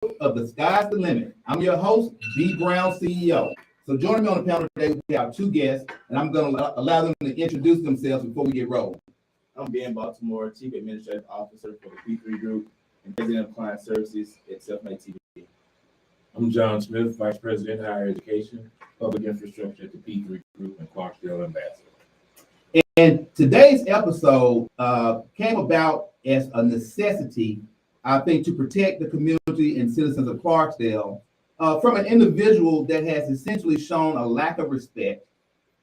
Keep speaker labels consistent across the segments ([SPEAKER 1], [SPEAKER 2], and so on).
[SPEAKER 1] of The Sky's the Limit. I'm your host, Dee Brown CEO. So joining me on the panel today, we have two guests, and I'm going to allow them to introduce themselves before we get rolling.
[SPEAKER 2] I'm Ben Baltimore, Chief Administrative Officer for the P3 Group and President of Client Services at Selfmade TV.
[SPEAKER 3] I'm John Smith, Vice President, Higher Education, Public Infrastructure at the P3 Group and Clarksdale Ambassador.
[SPEAKER 1] And today's episode came about as a necessity, I think, to protect the community and citizens of Clarksdale from an individual that has essentially shown a lack of respect,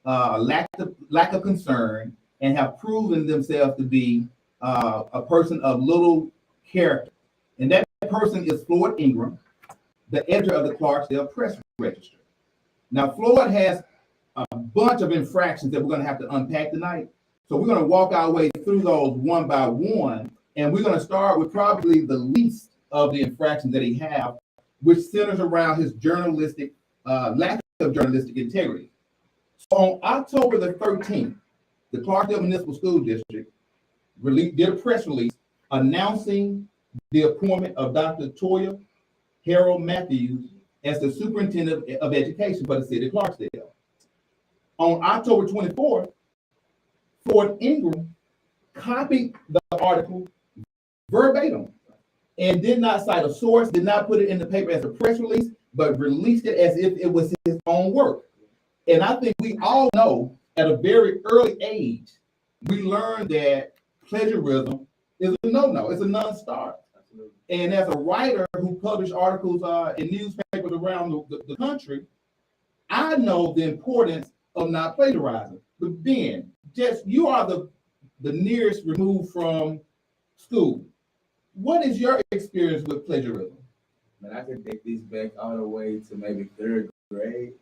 [SPEAKER 1] a lack of concern, and have proven themselves to be a person of little character. And that person is Floyd Ingram, the editor of the Clarksdale Press Register. Now, Floyd has a bunch of infractions that we're going to have to unpack tonight. So we're going to walk our way through those one by one, and we're going to start with probably the least of the infractions that he has, which centers around his journalistic lack of journalistic integrity. So on October the 13th, the Clarksdale Municipal School District did a press release announcing the appointment of Dr. Toya Harold Matthews as the Superintendent of Education for the city of Clarksdale. On October 24th, Floyd Ingram copied the article verbatim and did not cite a source, did not put it in the paper as a press release, but released it as if it was his own work. And I think we all know at a very early age, we learned that plagiarism is a no-no, it's a non-starter. And as a writer who published articles in newspapers around the country, I know the importance of not plagiarizing. But Ben, you are the nearest removed from school. What is your experience with plagiarism?
[SPEAKER 2] Man, I can take these back all the way to maybe third grade.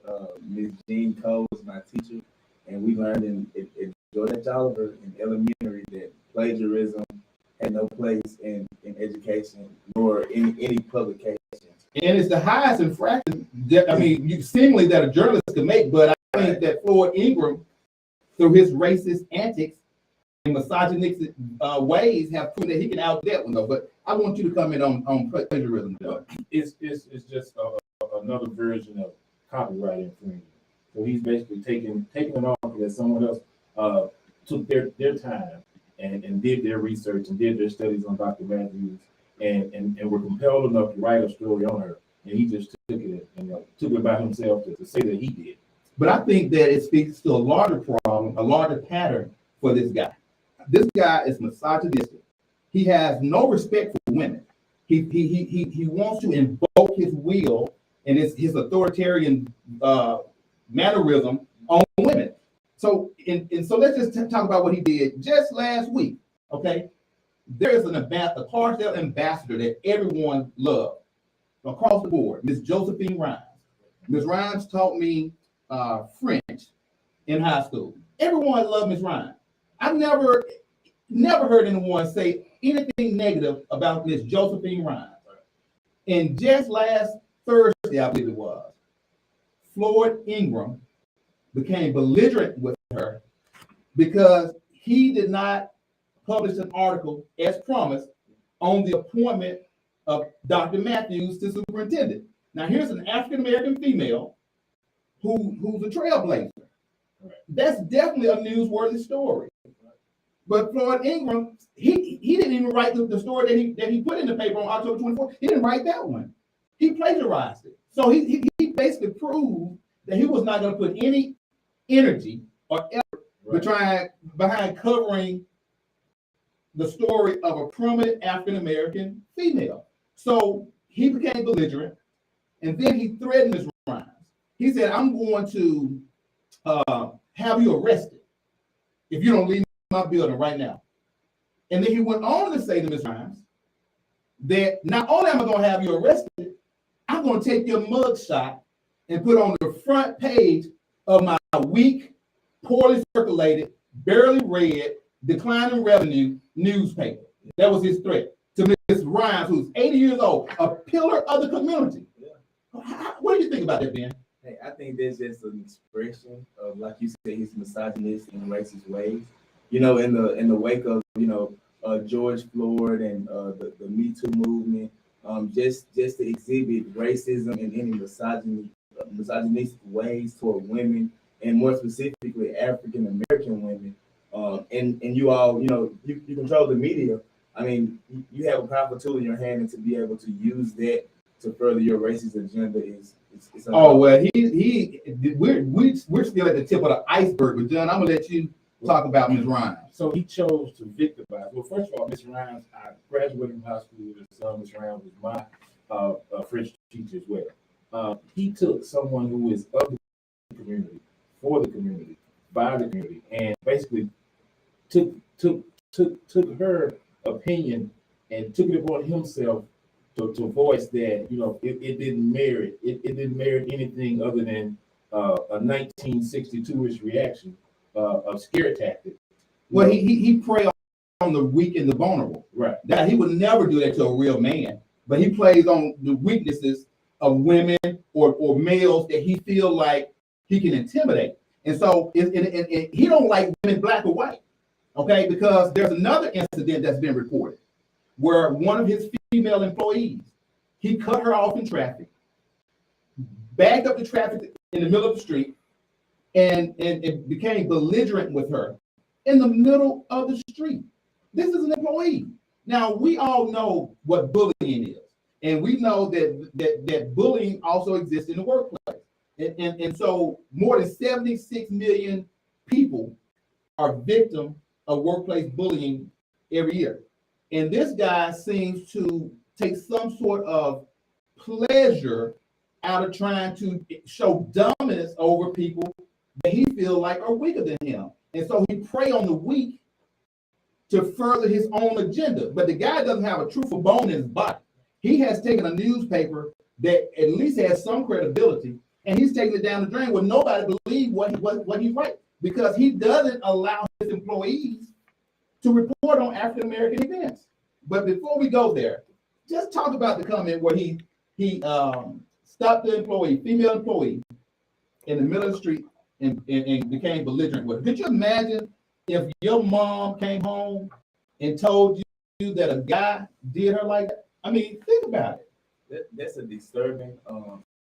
[SPEAKER 2] Ms. Jean Cole was my teacher, and we learned in George Oliver in elementary that plagiarism had no place in education nor in any publication.
[SPEAKER 1] And it's the highest infraction seemingly that a journalist can make, but I think that Floyd Ingram, through his racist antics and misogynistic ways, have proven that he can out that one though. But I want you to comment on plagiarism.
[SPEAKER 3] It's just another version of copyright infringement. So he's basically taking an article that someone else took their time and did their research and did their studies on Dr. Matthews and were compelled enough to write a story on her. And he just took it and took it by himself to say that he did. But
[SPEAKER 1] I think that it speaks to a larger problem, a larger pattern for this guy. This guy is misogynistic. He has no respect for women. He wants to invoke his will and his authoritarian mannerism on women. So let's just talk about what he did just last week. Okay, there is a Clarksdale ambassador that everyone loved across the board, Miss Josephine Rhymes. Miss Rhymes taught me French in high school. Everyone loved Miss Rhymes. I've never heard anyone say anything negative about Miss Josephine Rhymes. And just last Thursday, I believe it was, Floyd Ingram became belligerent with her because he did not publish an article as promised on the appointment of Dr. Matthews to superintendent. Now, here's an African-American female who's a trailblazer. That's definitely a newsworthy story. But Floyd Ingram, he didn't even write the story that he put in the paper on October 24th. He didn't write that one. He plagiarized it. So he basically proved that he was not going to put any energy or effort behind covering the story of a prominent African-American female. So he became belligerent, and then he threatened Ms. Rhymes. He said, I'm going to have you arrested if you don't leave my building right now. And then he went on to say to Ms. Rhymes that not only am I going to have you arrested, I'm going to take your mugshot and put on the front page of my weak, poorly circulated, barely read, declining revenue newspaper. That was his threat to Ms. Rhymes, who's 80 years old, a pillar of the community. What do you think about that, Ben?
[SPEAKER 2] Hey, I think that's just an expression of, like you said, his misogynist and racist ways. In the wake of George Floyd and the Me Too movement, just to exhibit racism and any misogynistic ways toward women, and more specifically African American women. And you all, you control the media. I mean, you have a powerful tool in your hand, and to be able to use that to further your racist agenda is.
[SPEAKER 1] Oh well, we're still at the tip of the iceberg. But John, I'm gonna let you talk about Ms. Rhymes.
[SPEAKER 3] So he chose to victimize. Well, first of all, Ms. Rhymes, I graduated from high school with a son. Ms. Rhymes was my French teacher as well. He took someone who is of the community, for the community, by the community, and basically took her opinion and took it upon himself to voice that it didn't merit anything other than a 1962-ish reaction of scare tactics.
[SPEAKER 1] Well, he preyed on the weak and the vulnerable.
[SPEAKER 3] Right.
[SPEAKER 1] That he would never do that to a real man, but he plays on the weaknesses of women or males that he feel like he can intimidate. And so he don't like women black or white, okay? Because there's another incident that's been reported where one of his female employees, he cut her off in traffic, backed up the traffic in the middle of the street, and it became belligerent with her in the middle of the street. This is an employee. Now, we all know what bullying is, and we know that bullying also exists in the workplace. And so more than 76 million people are victims of workplace bullying every year. And this guy seems to take some sort of pleasure out of trying to show dominance over people that he feels like are weaker than him. And so he prey on the weak to further his own agenda. But the guy doesn't have a truthful bone in his body. He has taken a newspaper that at least has some credibility, and he's taking it down the drain where nobody believes what he's right, because he doesn't allow his employees to report on African American events. But before we go there, just talk about the comment where he stopped the employee, female employee, in the middle of the street and became belligerent with her. Could you imagine if your mom came home and told you that a guy did her like that? I mean, think about it.
[SPEAKER 2] That's a disturbing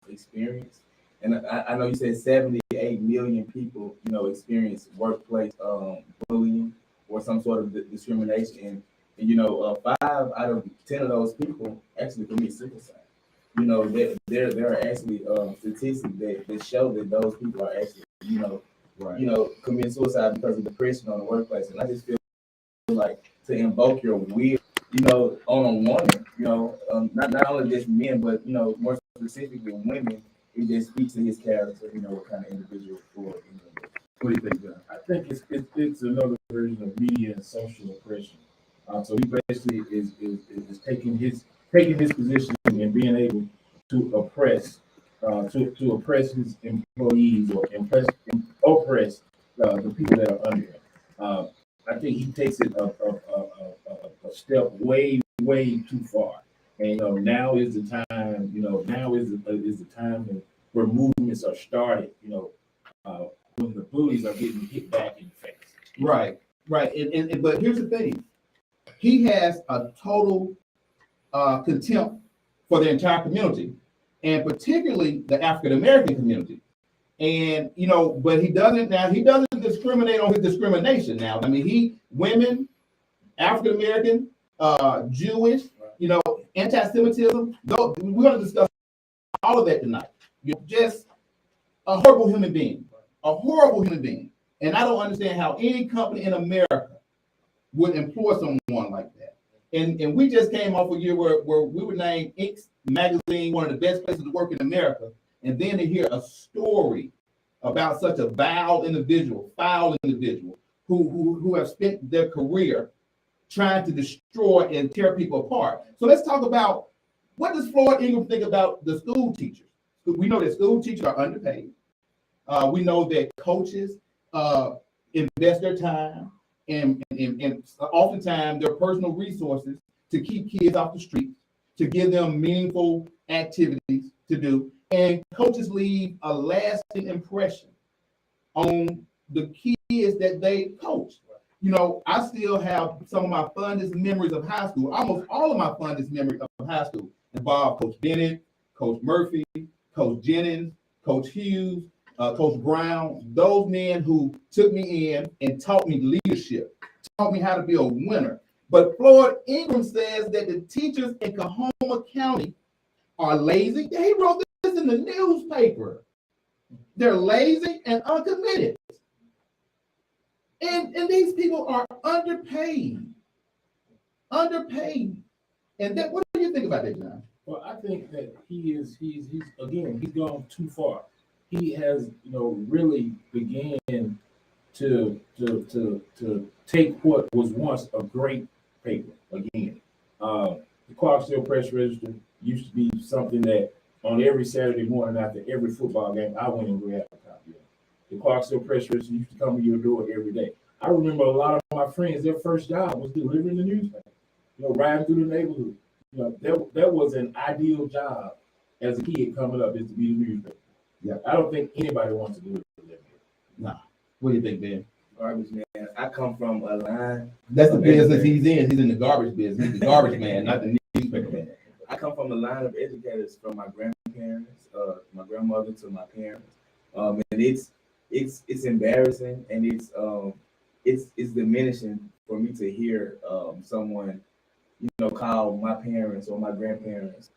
[SPEAKER 2] experience. And I know you said 78 million people, experience workplace bullying or some sort of discrimination. And 5 out of 10 of those people actually commit suicide. There are actually statistics that show that those people are actually, commit suicide because of depression on the workplace. And I just feel like to invoke your will, on a woman, not only just men, but more specifically women, it just speaks to his character, what kind of individual for.
[SPEAKER 1] What do you think, John?
[SPEAKER 3] I think it's another version of media and social oppression. So he basically is taking his position and being able to oppress his employees or oppress the people that are under him. I think he takes it a step way too far. And now is the time. Now is the time where movements are started. When the bullies are getting hit back in the face.
[SPEAKER 1] Right. And but here's the thing. He has a total contempt for the entire community, and particularly the African American community. And but he doesn't discriminate on his discrimination now. I mean, women, African American, Jewish, anti-Semitism. We're going to discuss all of that tonight. You're just a horrible human being. And I don't understand how any company in America would employ someone like that. And we just came off a year where we were named Inc. magazine one of the best places to work in America. And then to hear a story about such a foul individual who have spent their career trying to destroy and tear people apart. So let's talk about, what does Floyd Ingram think about the school teachers? We know that school teachers are underpaid. We know that coaches invest their time and oftentimes their personal resources to keep kids off the streets, to give them meaningful activities to do. And coaches leave a lasting impression on the kids that they coach. I still have some of my fondest memories of high school, almost all of my fondest memories of high school. involved Coach Bennett, Coach Murphy, Coach Jennings, Coach Hughes, Coach Brown, those men who took me in and taught me leadership, taught me how to be a winner. But Floyd Ingram says that the teachers in Coahoma County are lazy. He wrote this in the newspaper. They're lazy and uncommitted. And these people are underpaid. Underpaid. And that, what do you think about that, John?
[SPEAKER 3] Well, I think that he's gone too far. He has, really began to take what was once a great paper again. The Clarksville Press Register used to be something that on every Saturday morning after every football game, I went and grabbed a copy of it. The Clarksville Press Register used to come to your door every day. I remember a lot of my friends, their first job was delivering the newspaper, riding through the neighborhood. That was an ideal job as a kid coming up, is to be the newspaper.
[SPEAKER 1] Yeah.
[SPEAKER 3] I don't think anybody wants to do it.
[SPEAKER 1] Nah. What do you think, Ben?
[SPEAKER 2] Garbage man. I come from a line.
[SPEAKER 1] That's the business he's in. He's in the garbage business. He's the garbage man, not the newspaper man.
[SPEAKER 2] I come from a line of educators, from my grandparents, my grandmother to my parents, and it's embarrassing, and it's diminishing for me to hear someone, call my parents or my grandparents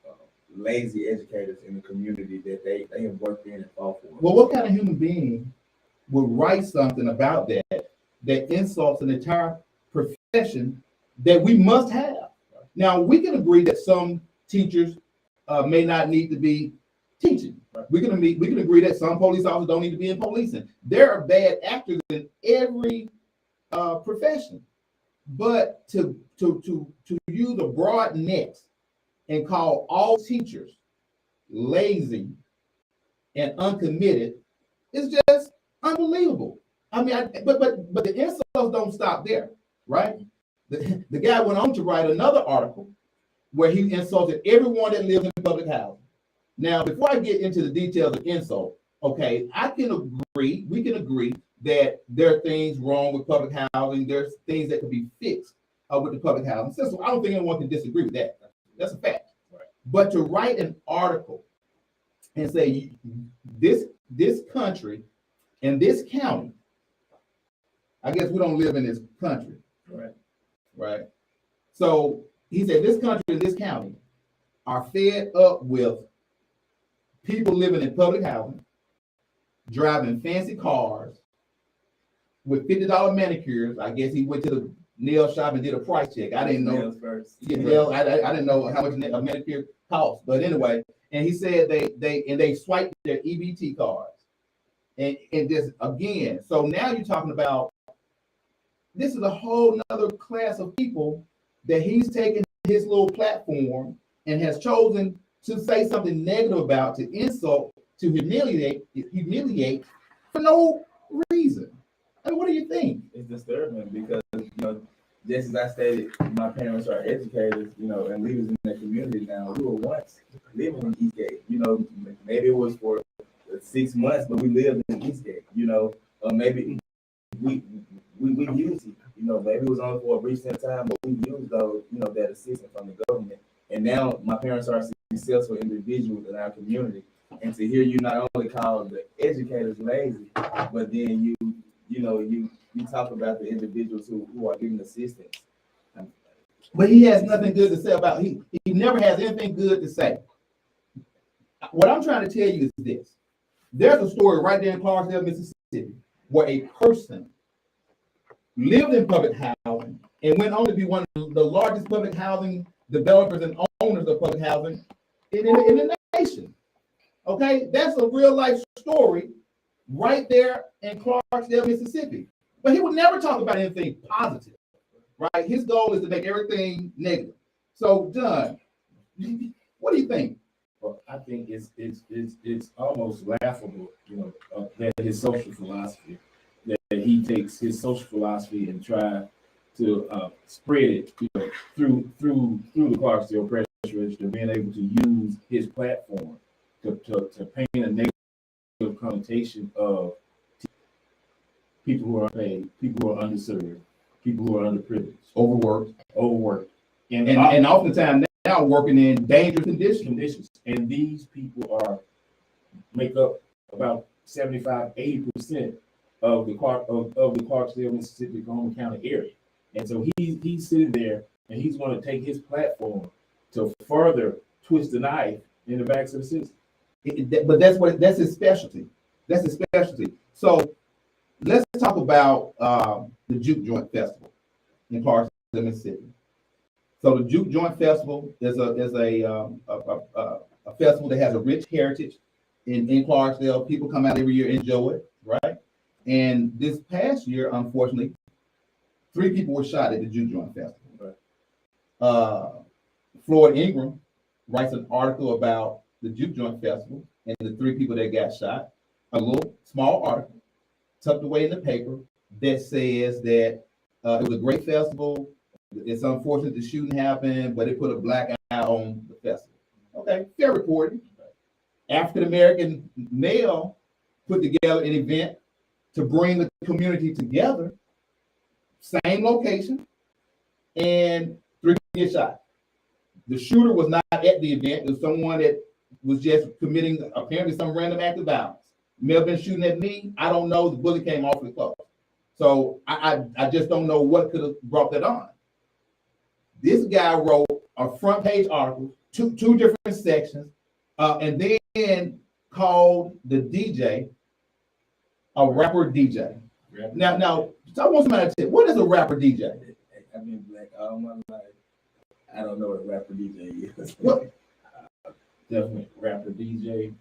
[SPEAKER 2] lazy educators in the community that they have worked in and fought for.
[SPEAKER 1] Well, what kind of human being would write something about that insults an entire profession that we must have? Now, we can agree that some teachers may not need to be teaching. We can agree that some police officers don't need to be in policing. There are bad actors in every profession, but to use a broad net and call all teachers lazy and uncommitted is just unbelievable. I mean, but the insults don't stop there, right? The guy went on to write another article where he insulted everyone that lives in public housing. Now, before I get into the details of insult, okay, we can agree that there are things wrong with public housing. There's things that could be fixed with the public housing system. I don't think anyone can disagree with that. That's a fact. Right. But to write an article and say this country and this county, I guess we don't live in this country. Right. So he said this country and this county are fed up with people living in public housing, driving fancy cars with $50 manicures. I guess he went to the nail shop and did a price check. I didn't know.
[SPEAKER 2] First.
[SPEAKER 1] Yeah, I didn't know how much a manicure costs. But anyway, and he said they swiped their EBT cards. And this again, so now you're talking about this is a whole nother class of people that he's taken his little platform and has chosen to say something negative about, to insult, to humiliate for no reason. I mean, what do you think?
[SPEAKER 2] It's disturbing because, just as I stated, my parents are educators, and leaders in the community now. We were once living in Eastgate, maybe it was for 6 months, but we lived in Eastgate, maybe we used it, maybe it was only for a recent time, but we used those, that assistance from the government. And now my parents are successful individuals in our community. And to hear you not only call the educators lazy, but then you talk about the individuals who are giving assistance.
[SPEAKER 1] But he has nothing good to say about he never has anything good to say. What I'm trying to tell you is this. There's a story right there in Clarksville, Mississippi, where a person lived in public housing and went on to be one of the largest public housing developers and owners of public housing in the nation. Okay, that's a real life story right there in Clarksville, Mississippi. But he would never talk about anything positive, right? His goal is to make everything negative. So, John, what do you think?
[SPEAKER 3] Well, I think it's almost laughable, that his social philosophy, that he takes his social philosophy and try to spread it, through the Clarksville Press Register, being able to use his platform to paint a negative connotation of people who are paid, people who are underserved, people who are underprivileged,
[SPEAKER 1] Overworked.
[SPEAKER 3] And
[SPEAKER 1] oftentimes now working in dangerous
[SPEAKER 3] conditions. And these people make up about 75-80% of the Clarksville, Mississippi, Oklahoma County area. And so he's sitting there and he's going to take his platform to further twist the knife in the backs of the citizens.
[SPEAKER 1] But that's his specialty. That's his specialty. So let's talk about the Juke Joint Festival in Clarksville, Mississippi. So the Juke Joint Festival is a festival that has a rich heritage in Clarksville. People come out every year, enjoy it, right? And this past year, unfortunately, 3 people were shot at the Juke Joint Festival. Right. Floyd Ingram writes an article about the Juke Joint Festival and the 3 people that got shot. A little small article tucked away in the paper that says that it was a great festival. It's unfortunate the shooting happened, but it put a black eye on the festival. Okay, fair reporting. African American male put together an event to bring the community together, same location, and 3 get shot. The shooter was not at the event. It was someone that was just committing apparently some random act of violence. May have been shooting at me. I don't know. The bullet came off the close. So I just don't know what could have brought that on. This guy wrote a front page article, two different sections, and then called the DJ a rapper DJ. Now, so I want somebody to tell, what is a rapper DJ?
[SPEAKER 2] I've been black all my life. I don't know what a rapper DJ is.
[SPEAKER 1] What?
[SPEAKER 3] Definitely rapper DJ.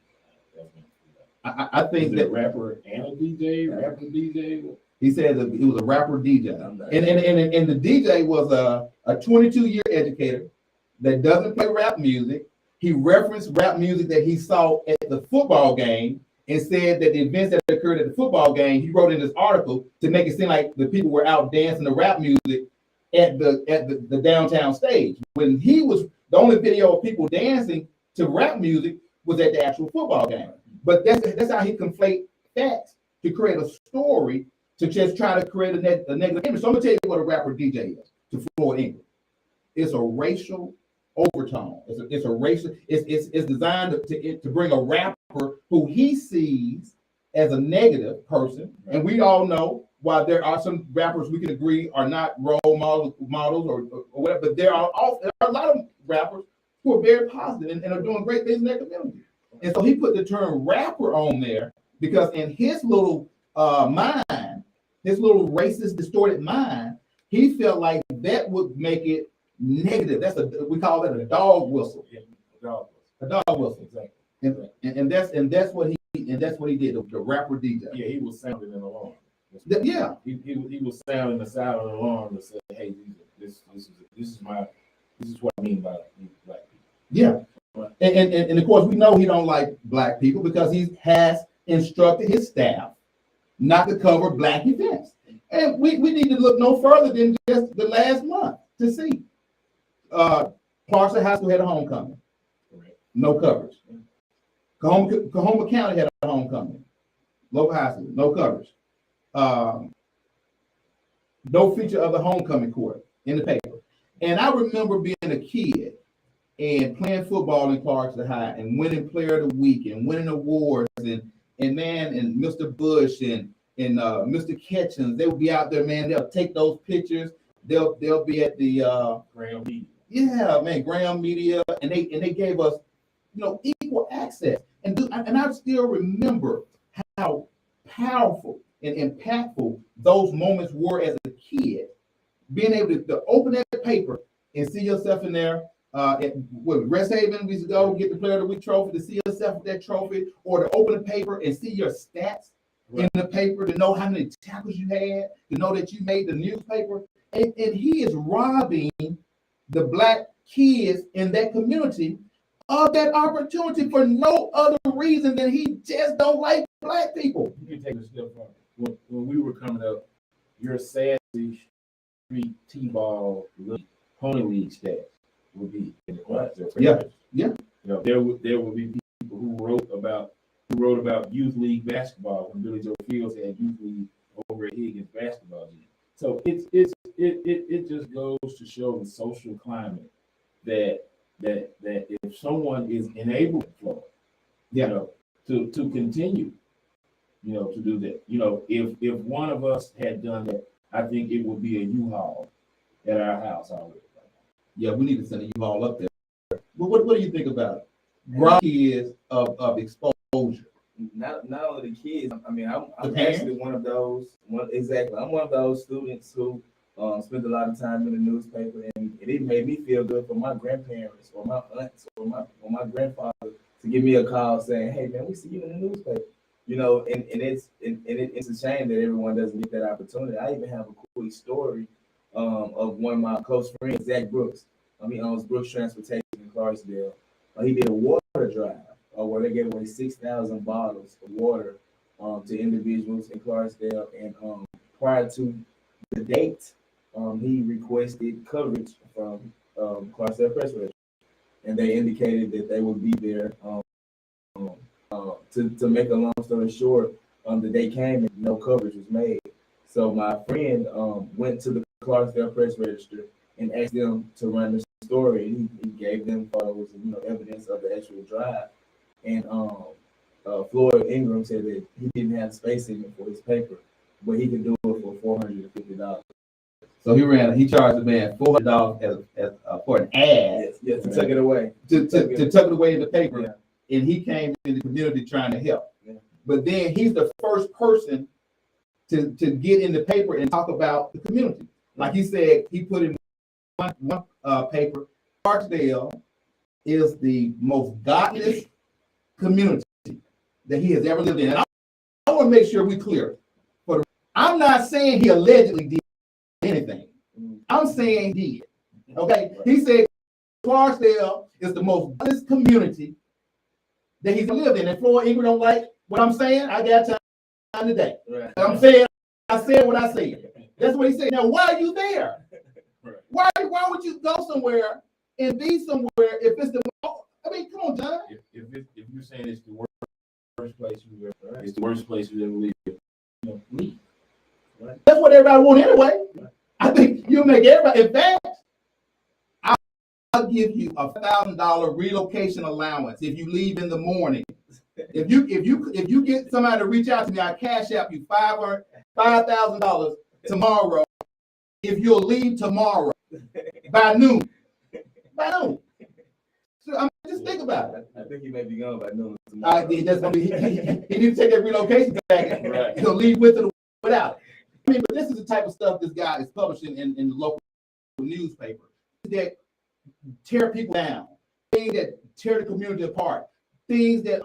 [SPEAKER 1] I think that
[SPEAKER 3] rapper and a DJ, rapper DJ.
[SPEAKER 1] He said that it was a rapper DJ, and the DJ was a 22-year educator that doesn't play rap music. He referenced rap music that he saw at the football game and said that the events that occurred at the football game, he wrote in this article to make it seem like the people were out dancing the rap music at the downtown stage. When he was, the only video of people dancing to rap music was at the actual football game. But that's how he conflate facts to create a story to just try to create a negative image. So I'm gonna tell you what a rapper DJ is to Floyd Ingram. It's a racial overtone. It's designed to bring a rapper who he sees as a negative person. And we all know while there are some rappers we can agree are not role models or whatever, but there are a lot of rappers who are very positive and are doing great things in their community. And so he put the term rapper on there because in his little mind, his little racist, distorted mind, he felt like that would make it negative. We call that a dog whistle.
[SPEAKER 3] Yeah,
[SPEAKER 1] a dog whistle, exactly. And that's what he did. The rapper DJ.
[SPEAKER 3] Yeah, he was sounding an alarm.
[SPEAKER 1] Yeah,
[SPEAKER 3] he was sounding the silent alarm to say, "Hey, this is what I mean by black people."
[SPEAKER 1] Yeah, and of course we know he don't like black people because he has instructed his staff not to cover black events. And we need to look no further than just the last month to see. Clarksville High School had a homecoming.
[SPEAKER 3] Correct.
[SPEAKER 1] No coverage. Coahoma County had a homecoming. Local high school, no coverage. No feature of the homecoming court in the paper. And I remember being a kid and playing football in Clarksville High and winning Player of the Week and winning awards and Mr. Bush and Mr. Ketchens, they would be out there, man. They'll take those pictures. They'll be at the
[SPEAKER 3] Graham Media.
[SPEAKER 1] Yeah, man, Graham Media, and they gave us, equal access. And I still remember how powerful and impactful those moments were as a kid. Being able to open that paper and see yourself in there. At Rest Haven, we used to go get the Player of the Week trophy to see yourself with that trophy, or to open the paper and see your stats in the paper, to know how many tackles you had, to know that you made the newspaper. And he is robbing the black kids in that community of that opportunity for no other reason than he just don't like black people.
[SPEAKER 3] You can take a step further. When we were coming up, your sassy street t-ball pony league stats would be in the class.
[SPEAKER 1] Yeah.
[SPEAKER 3] There would be people who wrote about youth league basketball when Billy Joe Fields had youth league over at Higgins basketball league. So it just goes to show the social climate that that if someone is enabling Floyd, you know, to continue, you know, to do that. You know, if one of us had done that, I think it would be a U-Haul at our house already.
[SPEAKER 1] Yeah, we need to send a U-Haul up there. But what do you think about it? Rock is of exposure.
[SPEAKER 2] Not only the kids. I mean, I'm
[SPEAKER 1] The
[SPEAKER 2] actually one of those. I'm one of those students who spent a lot of time in the newspaper, and it even made me feel good for my grandparents or my aunts or my grandfather to give me a call saying, "Hey man, we see you in the newspaper." You know, and it's a shame that everyone doesn't get that opportunity. I even have a cool story of one of my close friends, Zach Brooks. He owns Brooks Transportation in Clarksdale. He did a water drive where they gave away 6,000 bottles of water to individuals in Clarksdale. And prior to the date, he requested coverage from Clarksdale Press Register, and they indicated that they would be there. To make a long story short, the day came and no coverage was made. So my friend went to the Clarksdale Press Register and asked them to run the story. And he gave them photos and evidence of the actual drive. And Floyd Ingram said that he didn't have space in it for his paper, but he could do it for $450.
[SPEAKER 1] So he charged the man $400 for an ad.
[SPEAKER 2] Yes, to tuck it away.
[SPEAKER 1] To tuck it away in the paper.
[SPEAKER 2] Yeah.
[SPEAKER 1] And he came in the community trying to help.
[SPEAKER 2] Yeah.
[SPEAKER 1] But then he's the first person to get in the paper and talk about the community. Like he said, he put in one paper, Clarksdale is the most godliest community that he has ever lived in. And I want to make sure we're clear. I'm not saying he allegedly did anything. I'm saying he did. Okay? Right. He said Clarksdale is the most godliest community that he's lived in. And Floyd Ingram don't like what I'm saying. I got time today. Right. I said what I said. That's what he said. Now, why are you there? Right. Why would you go somewhere and be somewhere if it's the? I mean, come on, John.
[SPEAKER 3] If you're saying it's the worst place you ever, right? It's the worst place you ever lived. Leave. Right.
[SPEAKER 1] That's what everybody wants anyway. Right. I think you'll make everybody. In fact, I'll give you a $1,000 relocation allowance if you leave in the morning. If you get somebody to reach out to me, I cash out you $5,000 tomorrow. If you'll leave tomorrow by noon. By noon. So just think about it.
[SPEAKER 2] I think he may be gone by noon.
[SPEAKER 1] That's gonna be he needs to take that relocation back.
[SPEAKER 3] Right.
[SPEAKER 1] He'll leave with it or without it. I mean, but this is the type of stuff this guy is publishing in the local newspaper that tear people down, things that tear the community apart, things that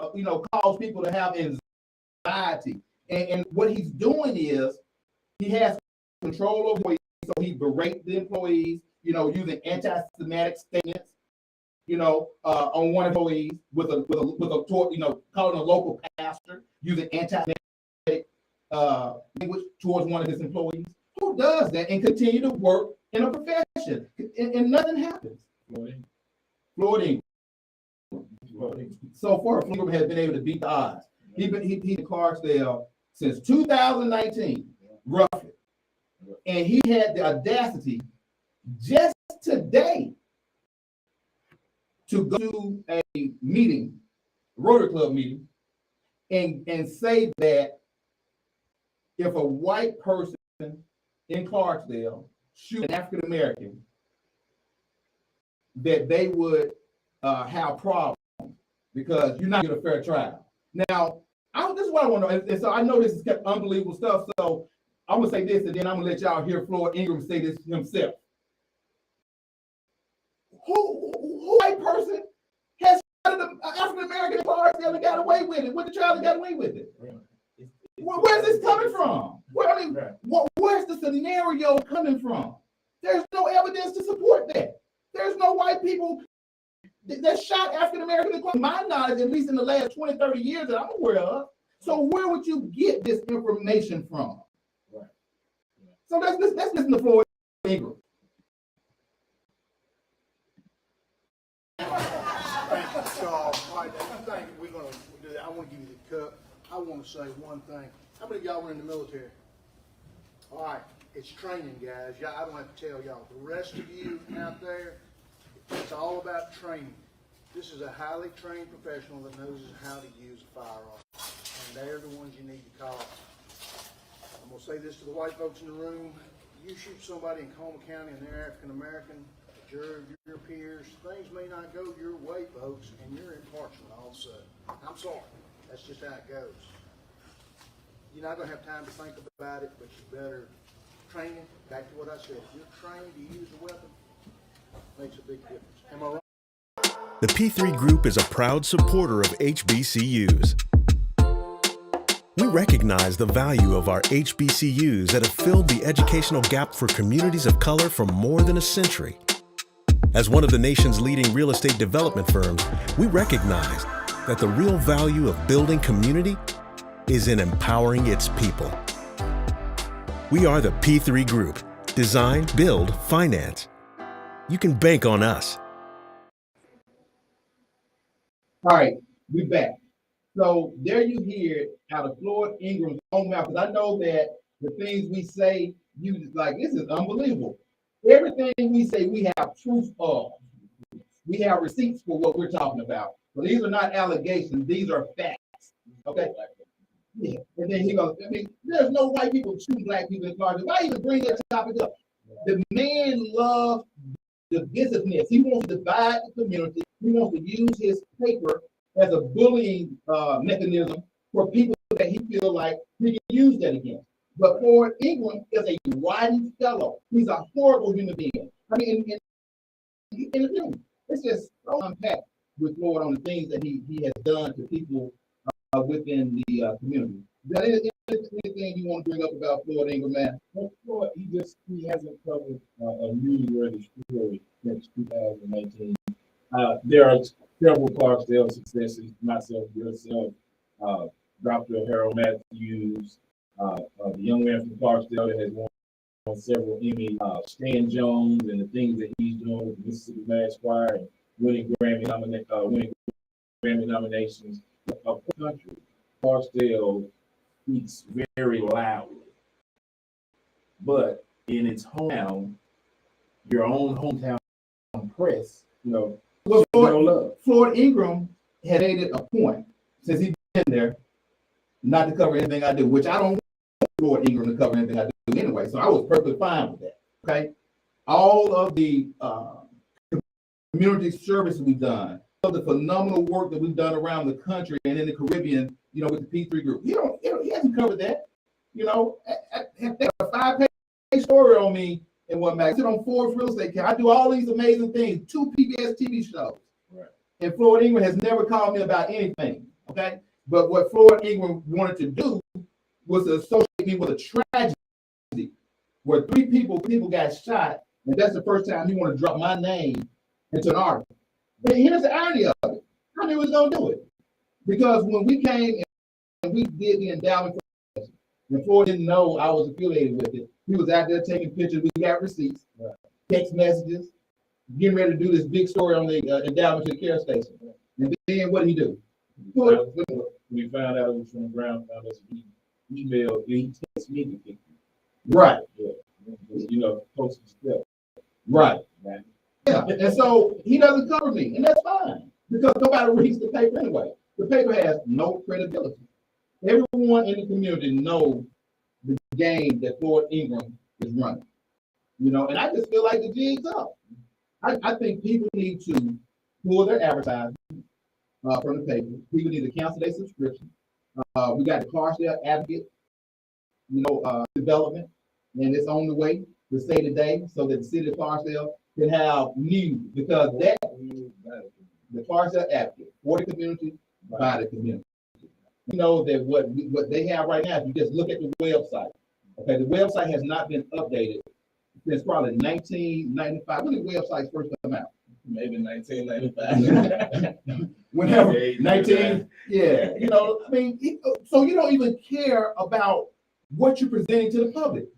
[SPEAKER 1] cause people to have anxiety. And what he's doing is he has control over employees, so he berates the employees, using anti-Semitic statements, on one employee with a calling a local pastor, using anti-Semitic language towards one of his employees. Who does that and continue to work in a profession and nothing happens? Floyd Ingram. So far, Floyd Ingram has been able to beat the odds. He's in Clarksdale since 2019, roughly. And he had the audacity just today to go to a meeting, Rotary Club meeting, and say that if a white person in Clarksdale shoot an African American, that they would have problems because you're not getting a fair trial. Now, this is what I want to know, and so I know this is unbelievable stuff. So I'm gonna say this, and then I'm gonna let y'all hear Floyd Ingram say this himself. Who white person has shot an African American in Clarksdale and got away with it? With the trial and got away with it? Where's this coming from? Where's the scenario coming from? There's no evidence to support that. There's no white people that shot African Americans. My knowledge, at least in the last 20, 30 years that I'm aware of. So where would you get this information from? Right. So let's listen to Floyd Ingram.
[SPEAKER 4] So, I think we're going to do that. I want to give you the cup. I want to say one thing. How many of y'all were in the military? All right. It's training, guys. I don't have to tell y'all. The rest of you out there, It's all about training. This is a highly trained professional that knows how to use a firearm, and they're the ones you need to call. I'm going to say this to the white folks in the room. You shoot somebody in Colma County and they're African American, a jury of your peers, things may not go your way, folks, and you're impartial all of a sudden. I'm sorry. That's just how it goes. You're not going to have time to think about it, but you better train it. Back to what I said. If you're trained to use a weapon, it makes a big difference. Am I right?
[SPEAKER 5] The P3 Group is a proud supporter of HBCUs. We recognize the value of our HBCUs that have filled the educational gap for communities of color for more than a century. As one of the nation's leading real estate development firms, we recognize that the real value of building community is in empowering its people. We are the P3 Group. Design, build, finance. You can bank on us.
[SPEAKER 1] All right, we back. So there you hear it out of Floyd Ingram's own mouth, because I know that the things we say, you just like, this is unbelievable. Everything we say, we have proof of. We have receipts for what we're talking about. But these are not allegations, these are facts. Okay? Yeah. And then he goes, I mean, there's no white people shooting black people in cars. Why even bring that topic up? The man loves divisiveness. He wants to divide the community. He wants to use his paper as a bullying mechanism for people that he feels like he can use that against. But Floyd Ingram is a rotten fellow. He's a horrible human being. I mean, it's just so unpacked with Floyd on the things that he has done to people within the community. Is there anything you want to bring up about Floyd Ingram, man?
[SPEAKER 3] Well, Floyd, he hasn't covered a newsworthy story since 2019. There are several Clarksdale successes, myself, yourself, Dr. Harold Matthews, the young man from Clarksdale that has won several Emmy, Stan Jones, and the things that he's doing with the Mississippi Mass Choir and winning Grammy nominations of the country. Clarksdale speaks very loudly, but in its hometown, your own hometown press,
[SPEAKER 1] Well,
[SPEAKER 3] love.
[SPEAKER 1] Floyd Ingram had made it a point since he's been there not to cover anything I do, which I don't want Floyd Ingram to cover anything I do anyway. So I was perfectly fine with that. Okay. All of the community service we've done, all the phenomenal work that we've done around the country and in the Caribbean, with the P3 Group. He hasn't covered that. They have a 5-page story on me. And what Max sit on Forbes Real Estate. I do all these amazing things, 2 PBS TV shows. Right. And Floyd Ingram has never called me about anything. Okay. But what Floyd Ingram wanted to do was to associate me with a tragedy where 3 people got shot, and that's the first time he wanted to drop my name into an article. But here's the irony of it. I knew he was gonna do it. Because when we came and we did the endowment, and Floyd didn't know I was affiliated with it. He was out there taking pictures. We got receipts, text messages, getting ready to do this big story on the endowment to the care station. And then what did he do?
[SPEAKER 3] We found out it was from the ground foundation. He emailed, he texted me the picture.
[SPEAKER 1] Right.
[SPEAKER 3] Yeah. Posted stuff.
[SPEAKER 1] Right. Yeah. And so he doesn't cover me, and that's fine because nobody reads the paper anyway. The paper has no credibility. Everyone in the community knows the game that Floyd Ingram is running. And I just feel like the jig's up. I think people need to pull their advertising from the paper. People need to cancel their subscription. We got the Clarksdale Advocate, development, and it's on the way to say today so that the city of Clarksdale can have news because that the Clarksdale Advocate for the community by the community. That what they have right now, if you just look at the website, okay, the website has not been updated since probably 1995. When did websites first come out?
[SPEAKER 2] Maybe 1995.
[SPEAKER 1] Whenever 19, yeah, so you don't even care about what you're presenting to the public.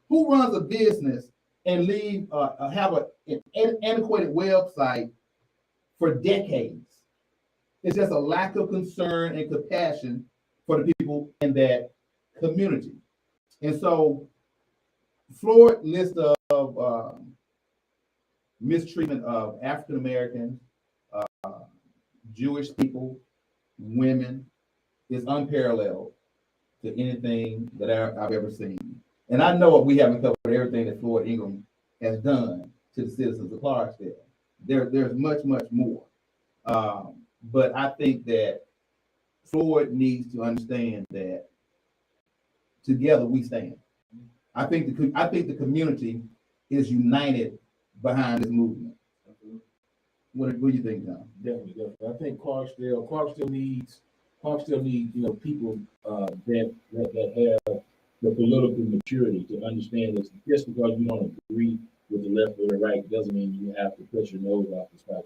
[SPEAKER 1] Who runs a business and have an antiquated website for decades? It's just a lack of concern and compassion for the people in that community. And so Floyd list of mistreatment of African Americans, Jewish people, women is unparalleled to anything that I've ever seen. And I know we haven't covered everything that Floyd Ingram has done to the citizens of Clarksdale. There's much more. But I think that Floyd needs to understand that together we stand. I think the community is united behind this movement. What do you think, John?
[SPEAKER 3] Definitely. I think Clarksdale needs, people that have the political maturity to understand that just because you don't agree with the left or the right doesn't mean you have to push your nose off the spot.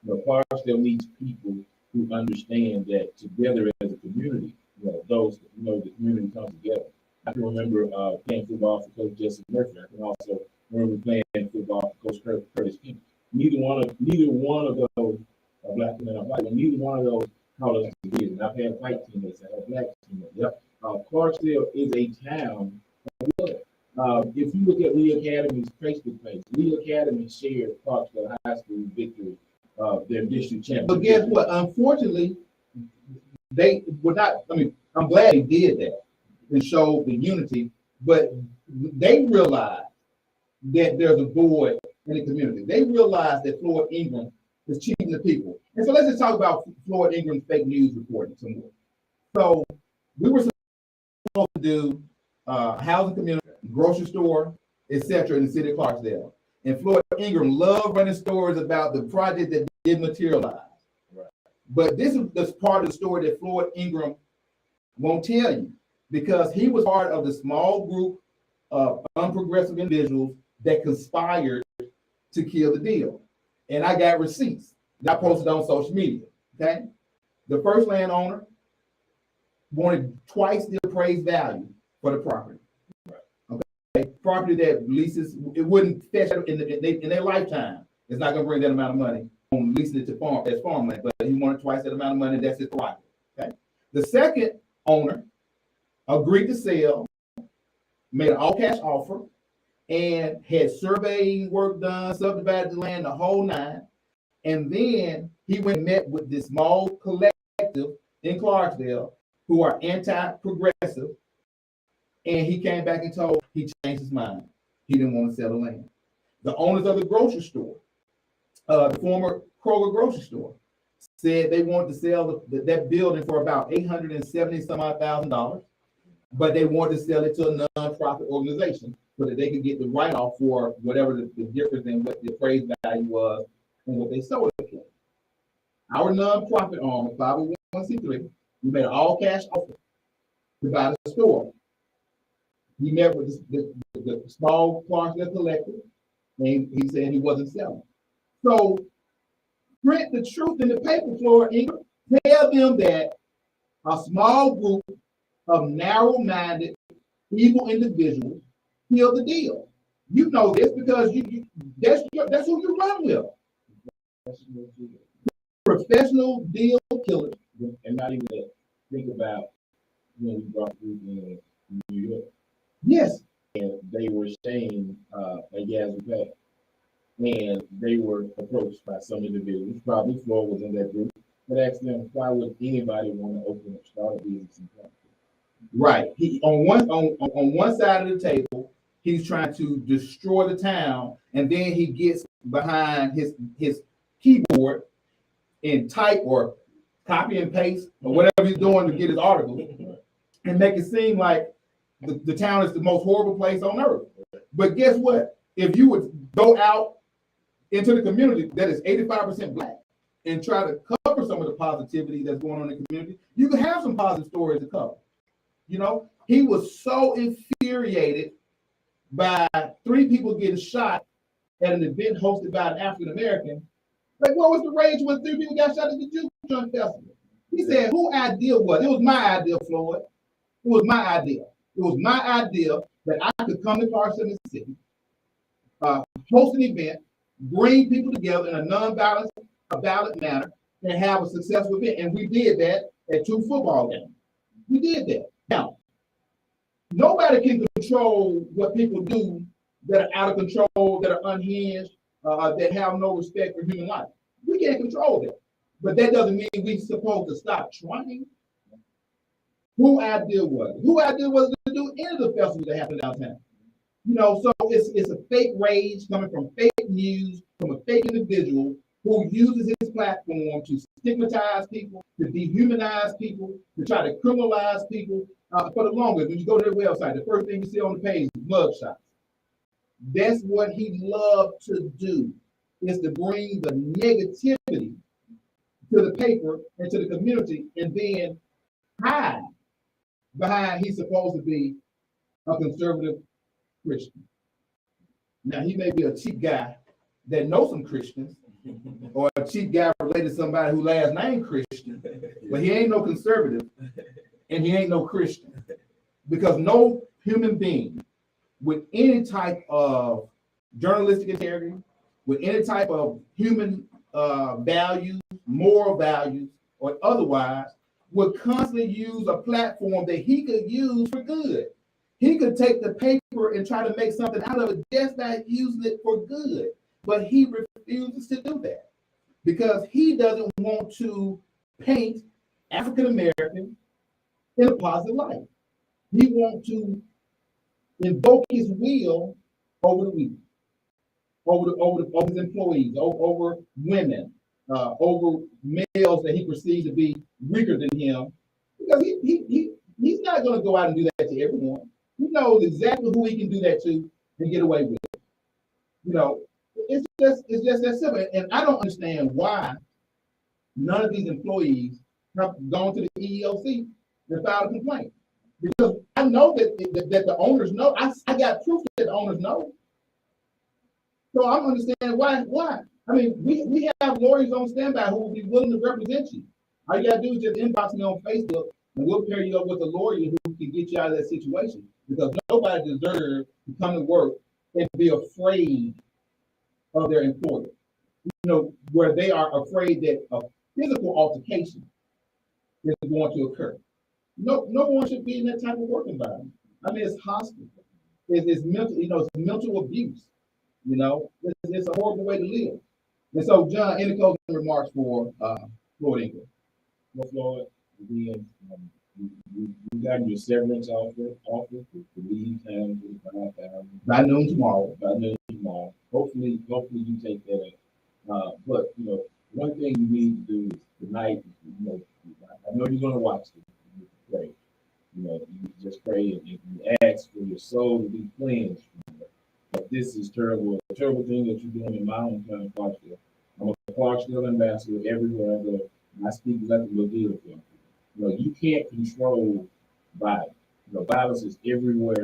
[SPEAKER 3] But Clarksdale needs people who understand that together as a community, the community comes together. I can remember playing football for Coach Jesse Murphy. I can also remember playing football for Coach Curtis King. Neither one of those are black men or white. Neither one of those call us division. I've had white teammates, I have black teammates. Yep. Clarksdale is a town. If you look at Lee Academy's Facebook page, Lee Academy shared Clarksdale High School victory, their district championship.
[SPEAKER 1] But guess what? Unfortunately, they were not. I mean, I'm glad they did that and showed the unity, but they realized that there's a void in the community. They realized that Floyd Ingram is cheating the people. And so let's just talk about Floyd Ingram's fake news reporting some more. So we were supposed to do housing community, grocery store, etc. in the city of Clarksdale. And Floyd Ingram loved running stories about the project that didn't materialize.
[SPEAKER 3] Right.
[SPEAKER 1] But this is the part of the story that Floyd Ingram won't tell you, because he was part of the small group of unprogressive individuals that conspired to kill the deal. And I got receipts that I posted on social media. Okay. The first landowner wanted twice the appraised value for the property. Right. Okay. Property that leases, it wouldn't fetch in their lifetime. It's not going to bring that amount of money on leasing it to farmland, but he wanted twice that amount of money. That's his property. Okay. The second owner agreed to sell, made an all-cash offer, and had surveying work done, subdivided the land, the whole nine. And then he went and met with this small collective in Clarksdale who are anti-progressive. And he came back and told he changed his mind. He didn't want to sell the land. The owners of the grocery store, the former Kroger grocery store, said they wanted to sell that building for about $870,000, but they wanted to sell it to a nonprofit organization so that they could get the write-off for whatever the difference in what the appraised value was and what they sold it for. Our nonprofit arm, 501c3, we made an all-cash offer to buy the store. We met with the small Clarksdale collective, and he said he wasn't selling. So print the truth in the paper, Floyd Ingram. Tell them that a small group of narrow-minded, evil individuals killed the deal. You know this because that's who you run with. Professional deal killers.
[SPEAKER 3] And not even think about when we brought group in New York.
[SPEAKER 1] Yes.
[SPEAKER 3] And they were staying at Yazoo Pass. And they were approached by some individuals. Probably Floyd was in that group. But asked them, why would anybody want to open up, start a business in Clarksdale?
[SPEAKER 1] Right. He on one side of the table, he's trying to destroy the town, and then he gets behind his keyboard and type or copy and paste or whatever he's doing to get his article and make it seem like the town is the most horrible place on earth. But guess what? If you would go out into the community that is 85% black and try to cover some of the positivity that's going on in the community, you can have some positive stories to cover. You know, he was so infuriated by 3 people getting shot at an event hosted by an African American. Like, what was the rage when 3 people got shot at the Jew Joint Festival? He said, whose idea was it? It was my idea, Floyd. It was my idea. It was my idea that I could come to Clarksdale, Mississippi, host an event, bring people together in a non-violent manner, and have a successful event. And we did that at 2 football games. We did that. Now, nobody can control what people do that are out of control, that are unhinged, that have no respect for human life. We can't control that. But that doesn't mean we're supposed to stop trying. Who idea was it? Who idea was it to do any of the festivals that happen downtown? You know, so it's a fake rage coming from fake news, from a fake individual who uses his platform to stigmatize people, to dehumanize people, to try to criminalize people. For the longest, when you go to their website, the first thing you see on the page is mugshots. That's what he loved to do, is to bring the negativity to the paper and to the community, and then hide behind he's supposed to be a conservative Christian. Now, he may be a cheap guy that knows some Christians, or a cheap guy related to somebody who last name Christian, but he ain't no conservative and he ain't no Christian. Because no human being with any type of journalistic integrity, with any type of human values, moral values, or otherwise, would constantly use a platform that he could use for good. He could take the paper and try to make something out of it just by using it for good. But he refuses to do that because he doesn't want to paint African Americans in a positive light. He wants to invoke his will over the weak, over his employees, over women, over males that he perceives to be weaker than him, because he's not going to go out and do that to everyone. He knows exactly who he can do that to and get away with it. You know, it's just that simple. And I don't understand why none of these employees have gone to the EEOC and filed a complaint. Because I know that the owners know. I got proof that the owners know. So I'm understanding why. I mean, we have lawyers on standby who will be willing to represent you. All you gotta do is just inbox me on Facebook, and we'll pair you up with a lawyer who can get you out of that situation. Because nobody deserves to come to work and be afraid of their employer. You know, where they are afraid that a physical altercation is going to occur. No one should be in that type of work environment. I mean, it's hostile. It's mental, it's mental abuse. It's a horrible way to live. And so, John, any closing remarks for Floyd Ingram?
[SPEAKER 3] Well, Floyd, again, you got your severance offer to leave town for $5,000
[SPEAKER 1] by noon tomorrow.
[SPEAKER 3] Hopefully you take that up. But one thing you need to do is tonight. I know you're going to watch this. You pray. You just pray and you ask for your soul to be cleansed. But this is terrible. A terrible thing that you're doing in my hometown, Clarksville. I'm a Clarksville ambassador everywhere I go. And I speak nothing but good for you. You can't control violence. Violence is everywhere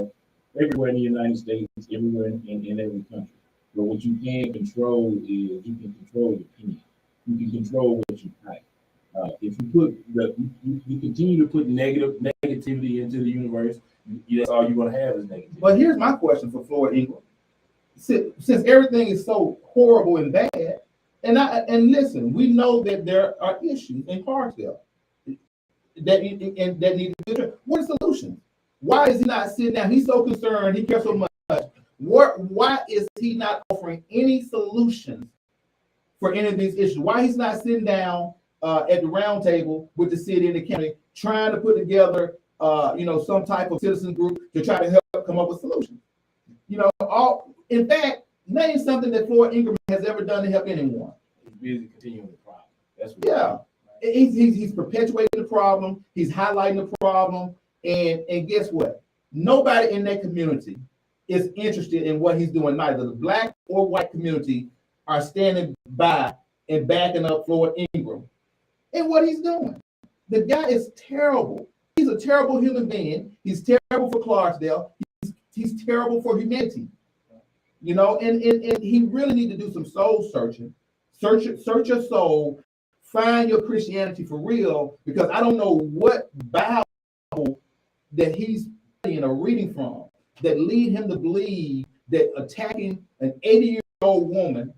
[SPEAKER 3] in the United States, everywhere in every country. But what you can control is you can control your opinion. You can control what you type. If you continue to put negativity into the universe, that's all you're going to have is negativity.
[SPEAKER 1] But here's my question for Floyd Ingram. Since everything is so horrible and bad, and listen, we know that there are issues in Clarksville that need to be addressed. What are the solutions? Why is he not sitting down? He's so concerned. He cares so much. Why is he not offering any solutions for any of these issues? Why he's not sitting down at the round table with the city and the county, trying to put together, some type of citizen group to try to help come up with solutions? In fact, name something that Floyd Ingram has ever done to help anyone.
[SPEAKER 3] He's busy continuing the problem. That's what
[SPEAKER 1] he's perpetuating the problem. He's highlighting the problem, and guess what? Nobody in that community is interested in what he's doing. Neither the black or white community are standing by and backing up Floyd Ingram and what he's doing. The guy is terrible. He's a terrible human being. He's terrible for Clarksdale. He's terrible for humanity. And he really need to do some soul searching. Search your soul, find your Christianity for real, because I don't know what Bible that he's studying or reading from that lead him to believe that attacking an 80-year-old woman,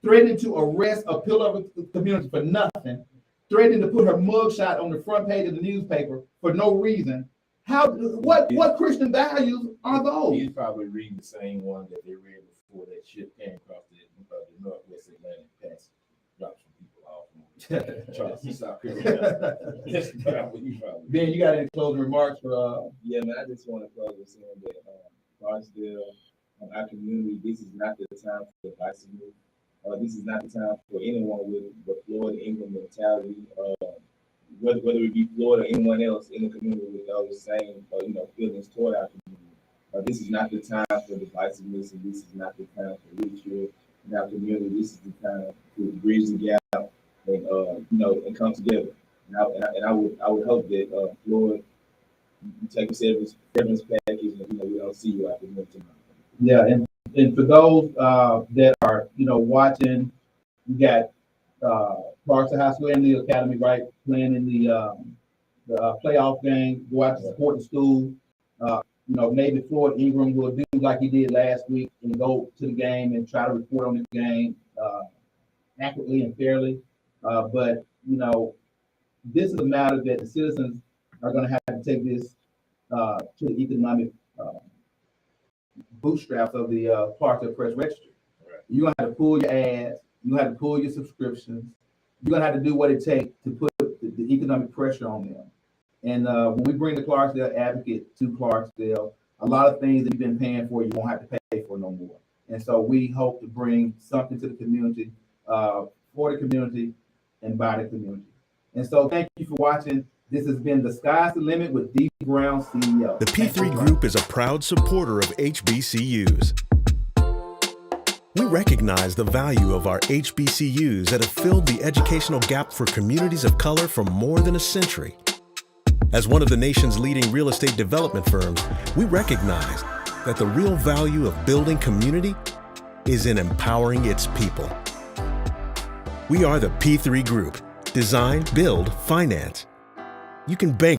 [SPEAKER 1] threatening to arrest a pillar of the community for nothing, threatening to put her mugshot on the front page of the newspaper for no reason. What Christian values are those?
[SPEAKER 3] He's probably reading the same one that they read before that ship came across the Northwest Atlantic pass drops from people off. Charleston, South Carolina. That's about what you probably.
[SPEAKER 1] Ben, you got any closing remarks for,
[SPEAKER 2] Yeah, man, I just want to close with saying that Clarksville, our community, this is not the time for divisiveness. This is not the time for anyone with the Florida England mentality. Whether it be Florida or anyone else in the community with those same feelings toward our community. This is not the time for divisiveness, and this is not the time for ridicule in our community. This is the time to bridge the gap and come together. And I would hope that Floyd, you take a severance package, and we don't see you after much tomorrow.
[SPEAKER 1] yeah, and for those that are watching, we got Clarkston High School and the Academy, right, playing in the playoff game. Go out to support the school. Maybe Floyd Ingram will do like he did last week and go to the game and try to report on the game accurately and fairly. But this is a matter that the citizens are going to have to take this to the economic bootstraps of the Clarksville Press Register.
[SPEAKER 3] Right.
[SPEAKER 1] You're going to have to pull your ads. You're going to have to pull your subscriptions. You're going to have to do what it takes to put the economic pressure on them. And when we bring the Clarksville Advocate to Clarksville, a lot of things that you've been paying for, you won't have to pay for no more. And so we hope to bring something to the community, for the community, and by the community. And so thank you for watching. This has been The Sky's the Limit with Dee Brown CEO.
[SPEAKER 5] The P3 Group is a proud supporter of HBCUs. We recognize the value of our HBCUs that have filled the educational gap for communities of color for more than a century. As one of the nation's leading real estate development firms, we recognize that the real value of building community is in empowering its people. We are the P3 Group. Design, build, finance. You can bank